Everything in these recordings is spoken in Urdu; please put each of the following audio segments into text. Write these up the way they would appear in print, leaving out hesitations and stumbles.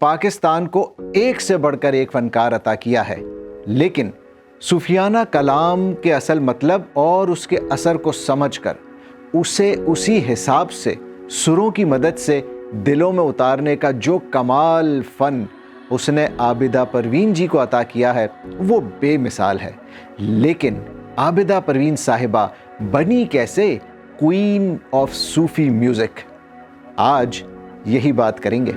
پاکستان کو ایک سے بڑھ کر ایک فنکار عطا کیا ہے، لیکن صوفیانہ کلام کے اصل مطلب اور اس کے اثر کو سمجھ کر اسے اسی حساب سے سروں کی مدد سے دلوں میں اتارنے کا جو کمال فن اس نے عابدہ پروین جی کو عطا کیا ہے وہ بے مثال ہے۔ لیکن عابدہ پروین صاحبہ بنی کیسے کوئین آف صوفی میوزک؟ آج یہی بات کریں گے۔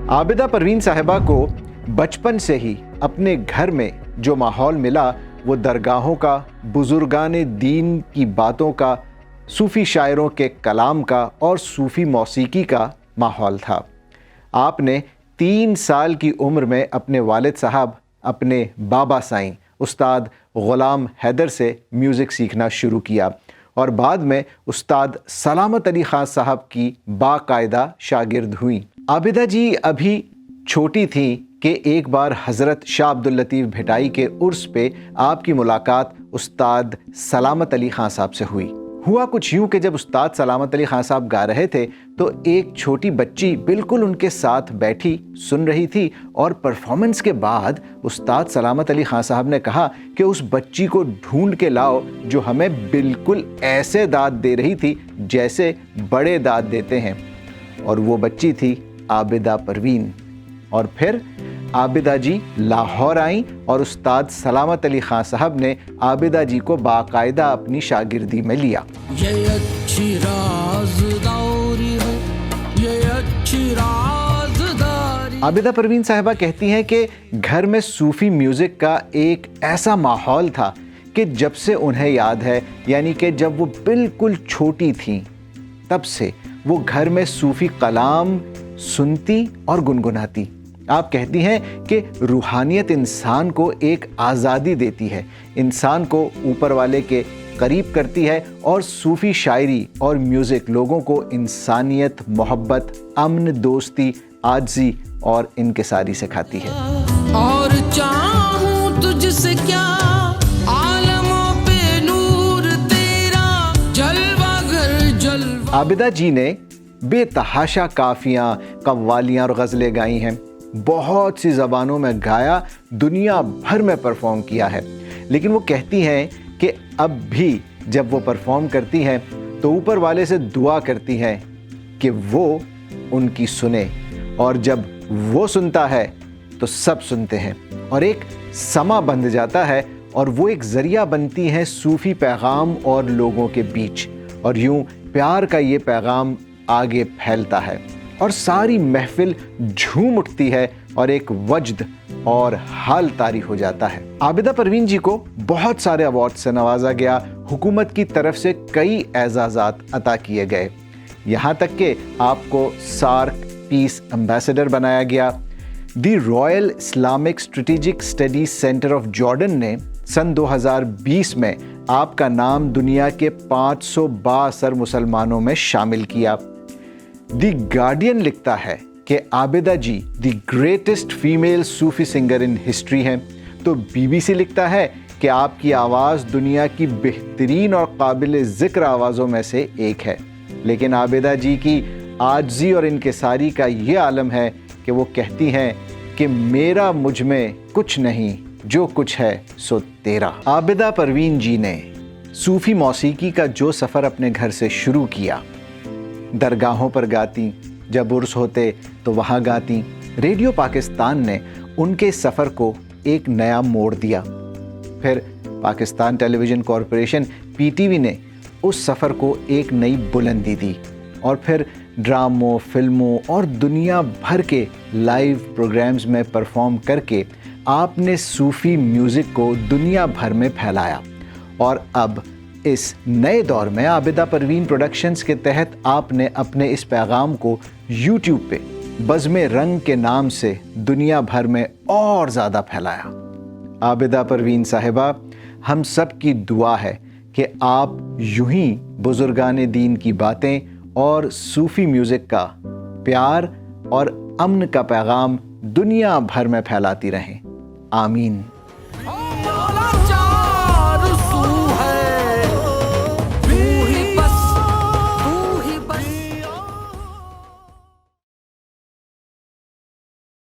عابدہ پروین صاحبہ کو بچپن سے ہی اپنے گھر میں جو ماحول ملا وہ درگاہوں کا، بزرگان دین کی باتوں کا، صوفی شاعروں کے کلام کا اور صوفی موسیقی کا ماحول تھا۔ آپ نے 3 سال کی عمر میں اپنے والد صاحب، اپنے بابا سائیں استاد غلام حیدر سے میوزک سیکھنا شروع کیا اور بعد میں استاد سلامت علی خان صاحب کی باقاعدہ شاگرد ہوئیں۔ عابدہ جی ابھی چھوٹی تھیں کہ ایک بار حضرت شاہ عبداللطیف بھٹائی کے عرس پہ آپ کی ملاقات استاد سلامت علی خان صاحب سے ہوئی۔ ہوا کچھ یوں کہ جب استاد سلامت علی خان صاحب گا رہے تھے تو ایک چھوٹی بچی بالکل ان کے ساتھ بیٹھی سن رہی تھی، اور پرفارمنس کے بعد استاد سلامت علی خان صاحب نے کہا کہ اس بچی کو ڈھونڈ کے لاؤ جو ہمیں بالکل ایسے داد دے رہی تھی جیسے بڑے داد دیتے ہیں، اور وہ بچی تھی عابدہ پروین۔ اور پھر عابدہ جی لاہور آئیں اور استاد سلامت علی خان صاحب نے عابدہ جی کو باقاعدہ اپنی شاگردی میں لیا۔ یہ اچھی رازداری ہے، یہ اچھی رازداری۔ عابدہ پروین صاحبہ کہتی ہیں کہ گھر میں صوفی میوزک کا ایک ایسا ماحول تھا کہ جب سے انہیں یاد ہے، یعنی کہ جب وہ بالکل چھوٹی تھیں، تب سے وہ گھر میں صوفی کلام سنتی اور گنگناتی۔ آپ کہتی ہیں کہ روحانیت انسان کو ایک آزادی دیتی ہے، انسان کو اوپر والے کے قریب کرتی ہے، اور صوفی شاعری اور میوزک لوگوں کو انسانیت، محبت، امن، دوستی، عاجزی اور انکساری سکھاتی ہے۔ اور چاہوں تجھ سے کیا عالموں پہ نور تیرا جلوہ گر جلوہ۔ عابدہ جی نے بے تحاشا کافیاں، قوالیاں اور غزلیں گائی ہیں، بہت سی زبانوں میں گایا، دنیا بھر میں پرفارم کیا ہے، لیکن وہ کہتی ہیں کہ اب بھی جب وہ پرفارم کرتی ہیں تو اوپر والے سے دعا کرتی ہیں کہ وہ ان کی سنے، اور جب وہ سنتا ہے تو سب سنتے ہیں، اور ایک سما بندھ جاتا ہے، اور وہ ایک ذریعہ بنتی ہیں صوفی پیغام اور لوگوں کے بیچ، اور یوں پیار کا یہ پیغام آگے پھیلتا ہے اور ساری محفل جھوم اٹھتی ہے اور ایک وجد اور حال طاری ہو جاتا ہے۔ عابدہ پروین جی کو بہت سارے ایوارڈ سے نوازا گیا، حکومت کی طرف سے کئی اعزازات عطا کیے گئے، یہاں تک کہ آپ کو سارک پیس ایمبیسڈر بنایا گیا۔ The royal Islamic strategic studies centre of Jordan نے سن 2020 میں آپ کا نام دنیا کے 500 بااثر مسلمانوں میں شامل کیا۔ دی گارڈین لکھتا ہے کہ Abida ji the greatest female Sufi singer in history ہیں، تو BBC لکھتا ہے کہ آپ کی آواز دنیا کی بہترین اور قابل ذکر آوازوں میں سے ایک ہے۔ لیکن عابدہ جی کی عاجزی اور انکساری کا یہ عالم ہے کہ وہ کہتی ہیں کہ میرا مجھ میں کچھ نہیں، جو کچھ ہے سو تیرا۔ عابدہ پروین جی نے صوفی موسیقی کا جو سفر اپنے گھر سے شروع کیا، درگاہوں پر گاتی، جب عرس ہوتے تو وہاں گاتی، ریڈیو پاکستان نے ان کے سفر کو ایک نیا موڑ دیا۔ پھر پاکستان ٹیلی ویژن کارپوریشن PTV نے اس سفر کو ایک نئی بلندی دی، اور پھر ڈراموں، فلموں اور دنیا بھر کے لائیو پروگرامز میں پرفارم کر کے آپ نے صوفی میوزک کو دنیا بھر میں پھیلایا، اور اب اس نئے دور میں عابدہ پروین پروڈکشنز کے تحت آپ نے اپنے اس پیغام کو YouTube پہ بزم رنگ کے نام سے دنیا بھر میں اور زیادہ پھیلایا۔ عابدہ پروین صاحبہ، ہم سب کی دعا ہے کہ آپ یوں ہی بزرگان دین کی باتیں اور صوفی میوزک کا پیار اور امن کا پیغام دنیا بھر میں پھیلاتی رہیں۔ آمین۔